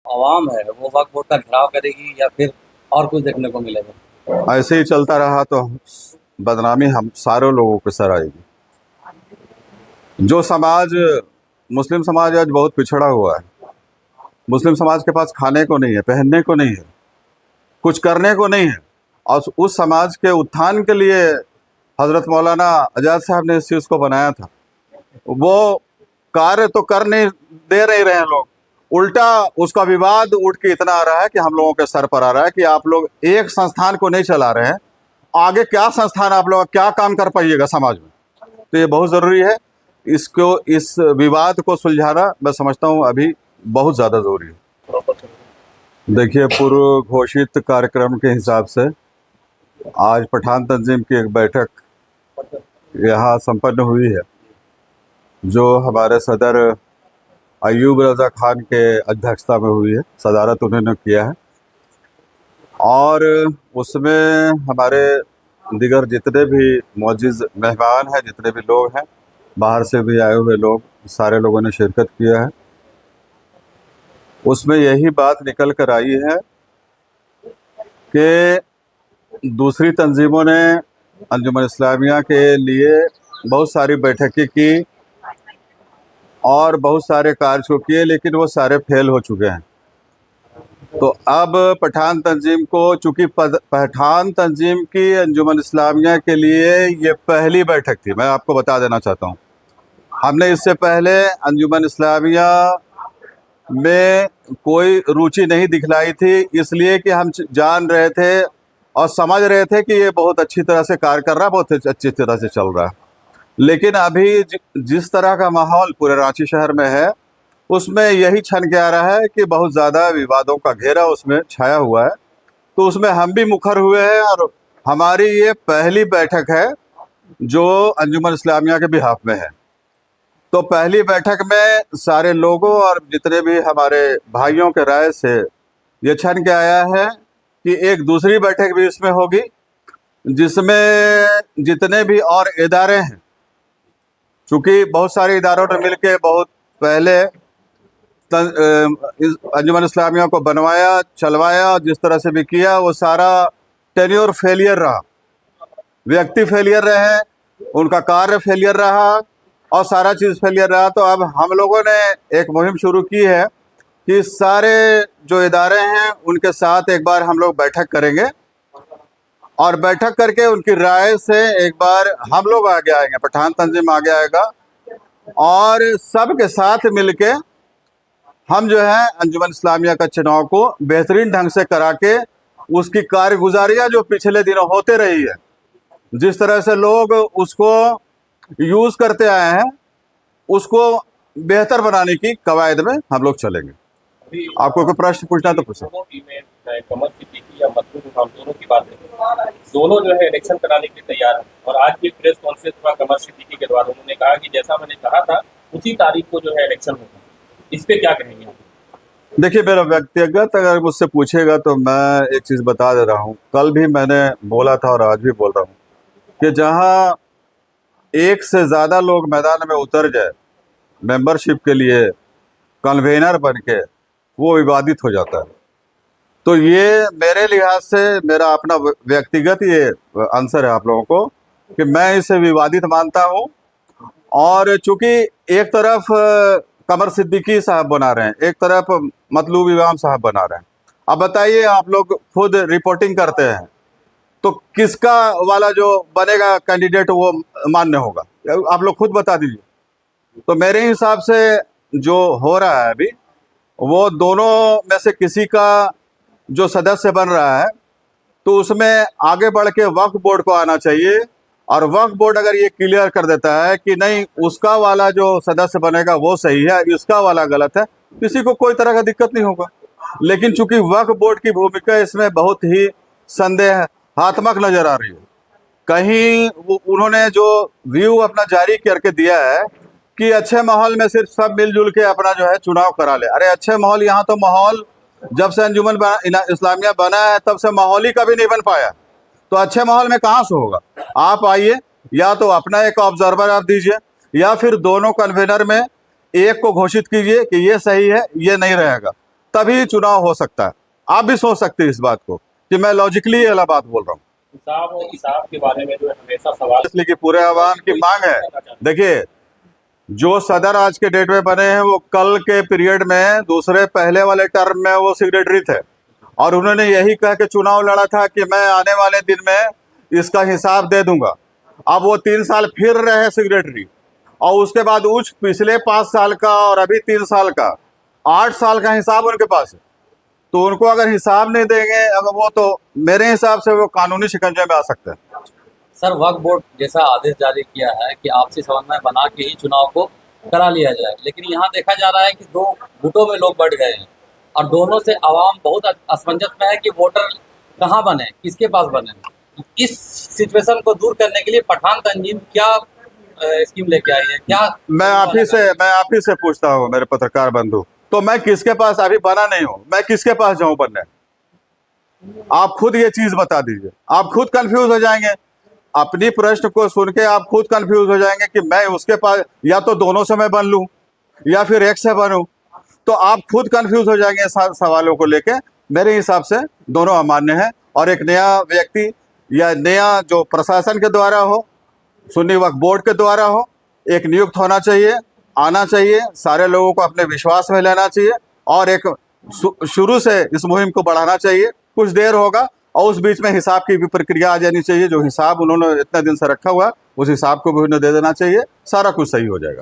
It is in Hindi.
आवाम है वो वक्फ बोर्ड का घेराव करेगी या फिर और कुछ देखने को मिलेगा? ऐसे ही चलता रहा तो बदनामी हम सारे लोगों के सर आएगी। जो समाज, मुस्लिम समाज आज बहुत पिछड़ा हुआ है। मुस्लिम समाज के पास खाने को नहीं है, पहनने को नहीं है, कुछ करने को नहीं है। और उस समाज के उत्थान के लिए हजरत मौलाना आजाद साहब ने इस चीज़ को बनाया था। वो कार्य तो कर नहीं दे नहीं रहे हैं लोग, उल्टा उसका विवाद उठ के इतना आ रहा है कि हम लोगों के सर पर आ रहा है कि आप लोग एक संस्थान को नहीं चला रहे हैं, आगे क्या संस्थान आप लोग क्या काम कर पाइएगा समाज में। तो ये बहुत ज़रूरी है, इसको, इस विवाद को सुलझाना मैं समझता हूँ अभी बहुत ज़्यादा ज़रूरी है। देखिए, पूर्व घोषित कार्यक्रम के हिसाब से आज पठान तंजीम की एक बैठक यहाँ संपन्न हुई है, जो हमारे सदर अयूब रज़ा खान के अध्यक्षता में हुई है। सदारत उन्होंने किया है और उसमें हमारे दिगर जितने भी मौजूद मेहमान हैं, जितने भी लोग हैं, बाहर से भी आए हुए लोग, सारे लोगों ने शिरकत किया है। उसमें यही बात निकल कर आई है कि दूसरी तंजीमों ने अंजुमन इस्लामिया के लिए बहुत सारी बैठकें की और बहुत सारे कार्य को किए, लेकिन वो सारे फेल हो चुके हैं। तो अब पठान तंजीम को, चूँकि पठान तंजीम की अंजुमन इस्लामिया के लिए ये पहली बैठक थी, मैं आपको बता देना चाहता हूँ। हमने इससे पहले अंजुमन इस्लामिया में कोई रुचि नहीं दिखलाई थी, इसलिए कि हम जान रहे थे और समझ रहे थे कि ये बहुत अच्छी तरह से कार्य कर रहा है, बहुत अच्छी तरह से चल रहा है। लेकिन अभी जिस तरह का माहौल पूरे रांची शहर में है, उसमें यही छन के आ रहा है कि बहुत ज़्यादा विवादों का घेरा उसमें छाया हुआ है। तो उसमें हम भी मुखर हुए हैं और हमारी ये पहली बैठक है जो अंजुमन इस्लामिया के बिहाफ में है। तो पहली बैठक में सारे लोगों और जितने भी हमारे भाइयों के राय से ये छन के आया है कि एक दूसरी बैठक भी इसमें होगी, जिसमें जितने भी और इदारे हैं, चूँकि बहुत सारे इदारों ने मिलकर बहुत पहले अंजुमन इस्लामिया को बनवाया, चलवाया, जिस तरह से भी किया, वो सारा टेन्योर फेलियर रहा, व्यक्ति फेलियर रहे, उनका कार्य फेलियर रहा और सारा चीज़ फेलियर रहा। तो अब हम लोगों ने एक मुहिम शुरू की है कि सारे जो इदारे हैं उनके साथ एक बार हम लोग बैठक करेंगे और बैठक करके उनकी राय से एक बार हम लोग आगे आएंगे, पठान तंजीम आगे आएगा और सब के साथ मिलके हम जो है अंजुमन इस्लामिया का चुनाव को बेहतरीन ढंग से करा के उसकी कारगुजारियाँ जो पिछले दिनों होते रही है, जिस तरह से लोग उसको यूज़ करते आए हैं, उसको बेहतर बनाने की कवायद में हम लोग चलेंगे। आपको कोई प्रश्न पूछना तो पूछो। कमर सिद्दीकी या मतलूब इमाम दोनों की बात है, दोनों जो है इलेक्शन कराने के लिए तैयार हैं और आज भी प्रेस कॉन्फ्रेंस हुआ कमर सिद्दीकी के द्वारा, उन्होंने कहा कि जैसा मैंने कहा था उसी तारीख को जो है इलेक्शन होगा। इस पे क्या कहेंगे? देखिए, मेरा व्यक्तिगत अगर मुझसे पूछेगा तो मैं एक चीज़ बता दे रहा हूँ, कल भी मैंने बोला था और आज भी बोल रहा हूँ कि जहाँ एक से ज़्यादा लोग मैदान में उतर जाए मेंबरशिप के लिए कन्वेनर बन के, वो विवादित हो जाता है। तो ये मेरे लिहाज से मेरा अपना व्यक्तिगत ये आंसर है आप लोगों को कि मैं इसे विवादित मानता हूँ। और चूंकि एक तरफ कमर सिद्दीकी साहब बना रहे हैं, एक तरफ मतलूब इमाम साहब बना रहे हैं, अब बताइए, आप लोग खुद रिपोर्टिंग करते हैं तो किसका वाला जो बनेगा कैंडिडेट वो मान्य होगा, आप लोग खुद बता दीजिए। तो मेरे हिसाब से जो हो रहा है अभी, वो दोनों में से किसी का जो सदस्य बन रहा है तो उसमें आगे बढ़ के वक्फ बोर्ड को आना चाहिए और वक्फ बोर्ड अगर ये क्लियर कर देता है कि नहीं, उसका वाला जो सदस्य बनेगा वो सही है, इसका वाला गलत है, किसी को कोई तरह का दिक्कत नहीं होगा। लेकिन चूंकि वक्फ बोर्ड की भूमिका इसमें बहुत ही संदेहात्मक नजर आ रही है, कहीं उन्होंने जो व्यू अपना जारी करके दिया है कि अच्छे माहौल में सिर्फ सब मिलजुल के अपना जो है चुनाव करा ले। अरे अच्छे माहौल, यहाँ तो माहौल जब से अंजुमन इस्लामिया बना है तब से माहौल ही कभी नहीं बन पाया, तो अच्छे माहौल में कहाँ से होगा। आप आइए, या तो अपना एक ऑब्जर्वर आप दीजिए या फिर दोनों कन्वेनर में एक को घोषित कीजिए कि ये सही है, ये नहीं रहेगा, तभी चुनाव हो सकता है। आप भी सोच सकते हैं इस बात को कि मैं लॉजिकली ये वाला बात बोल रहा हूँ, हिसाब के बारे में जो है हमेशा सवाल इसलिए कि पूरे आवाम की मांग है। देखिए, जो सदर आज के डेट में बने हैं वो कल के पीरियड में दूसरे पहले वाले टर्म में वो सेक्रेटरी थे और उन्होंने यही कह के चुनाव लड़ा था कि मैं आने वाले दिन में इसका हिसाब दे दूंगा। अब वो 3 साल फिर रहे सेक्रेटरी और उसके बाद उच्च पिछले 5 साल का और अभी 3 साल का 8 साल का हिसाब उनके पास है। तो उनको अगर हिसाब नहीं देंगे अगर वो, तो मेरे हिसाब से वो कानूनी शिकंजे में आ सकते हैं। सर, वक्फ बोर्ड जैसा आदेश जारी किया है कि आपसी समन्वय बना के ही चुनाव को करा लिया जाए, लेकिन यहाँ देखा जा रहा है कि 2 गुटों में लोग बढ़ गए हैं और दोनों से आवाम बहुत असमंजस में है कि वोटर कहाँ बने, किसके पास बने। इस सिचुएशन को दूर करने के लिए पठान तंजीम क्या स्कीम लेके आई है? क्या मैं आप ही से पूछता हूँ मेरे पत्रकार बंधु, तो मैं किसके पास अभी बना नहीं हूँ, मैं किसके पास जाऊं बनने? आप खुद ये चीज बता दीजिए। आप खुद कंफ्यूज हो जाएंगे, अपनी प्रश्न को सुन के आप खुद कंफ्यूज हो जाएंगे कि मैं उसके पास, या तो दोनों से मैं बन लूं या फिर एक से बनूं, तो आप खुद कंफ्यूज हो जाएंगे सवालों को लेके। मेरे हिसाब से दोनों अमान्य है और एक नया व्यक्ति या नया जो प्रशासन के द्वारा हो, सुन्नी वक्फ बोर्ड के द्वारा हो, एक नियुक्त होना चाहिए, आना चाहिए, सारे लोगों को अपने विश्वास में लेना चाहिए और एक शुरू से इस मुहिम को बढ़ाना चाहिए। कुछ देर होगा और उस बीच में हिसाब की भी प्रक्रिया आ जानी चाहिए। जो हिसाब उन्होंने इतने दिन से रखा हुआ उस हिसाब को भी उन्हें दे देना चाहिए, सारा कुछ सही हो जाएगा।